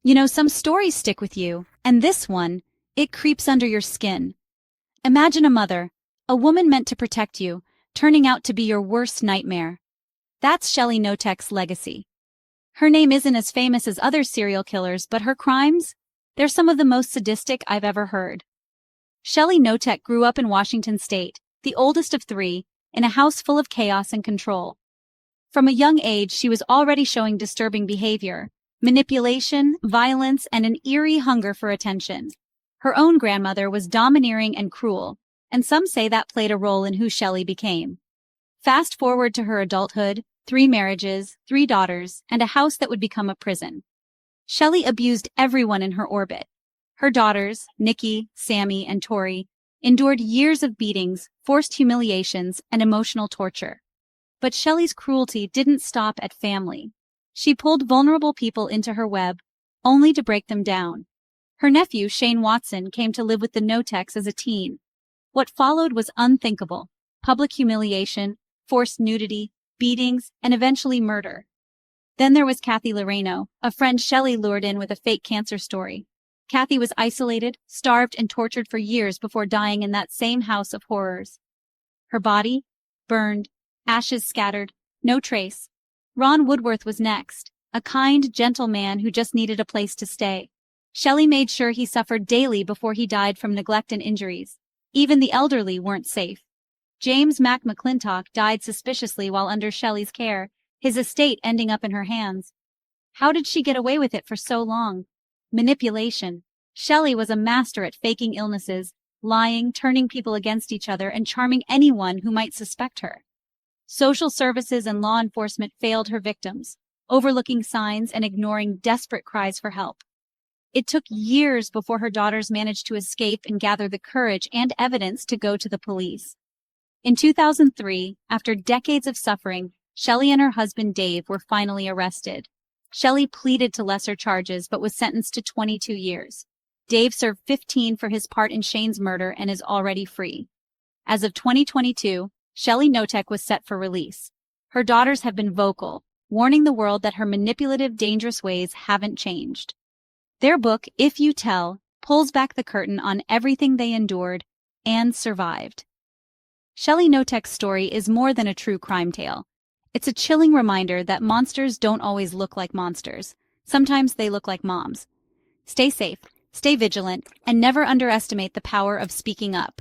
Some stories stick with you, and this one, it creeps under your skin. Imagine a mother, a woman meant to protect you, turning out to be your worst nightmare. That's Shelly Knotek's legacy. Her name isn't as famous as other serial killers, but her crimes? They're some of the most sadistic I've ever heard. Shelly Knotek grew up in Washington state, the oldest of three, in a house full of chaos and control. From a young age, she was already showing disturbing behavior, manipulation, violence, and an eerie hunger for attention. Her own grandmother was domineering and cruel, and some say that played a role in who Shelly became. Fast forward to her adulthood, 3 marriages, 3 daughters, and a house that would become a prison. Shelly abused everyone in her orbit. Her daughters, Nikki, Sammy, and Tori, endured years of beatings, forced humiliations, and emotional torture. But Shelly's cruelty didn't stop at family. She pulled vulnerable people into her web, only to break them down. Her nephew, Shane Watson, came to live with the Knoteks as a teen. What followed was unthinkable: public humiliation, forced nudity, beatings, and eventually murder. Then there was Kathy Loreno, a friend Shelly lured in with a fake cancer story. Kathy was isolated, starved, and tortured for years before dying in that same house of horrors. Her body? Burned, ashes scattered, no trace. Ron Woodworth was next, a kind, gentle man who just needed a place to stay. Shelly made sure he suffered daily before he died from neglect and injuries. Even the elderly weren't safe. James Mac McClintock died suspiciously while under Shelly's care, his estate ending up in her hands. How did she get away with it for so long? Manipulation. Shelly was a master at faking illnesses, lying, turning people against each other, and charming anyone who might suspect her. Social services and law enforcement failed her victims, overlooking signs and ignoring desperate cries for help. It took years before her daughters managed to escape and gather the courage and evidence to go to the police. In 2003, after decades of suffering, Shelly and her husband Dave were finally arrested. Shelly pleaded to lesser charges but was sentenced to 22 years. Dave served 15 for his part in Shane's murder and is already free. As of 2022, Shelly Knotek was set for release. Her daughters have been vocal, warning the world that her manipulative, dangerous ways haven't changed. Their book, If You Tell, pulls back the curtain on everything they endured and survived. Shelly Knotek's story is more than a true crime tale. It's a chilling reminder that monsters don't always look like monsters. Sometimes they look like moms. Stay safe, stay vigilant, and never underestimate the power of speaking up.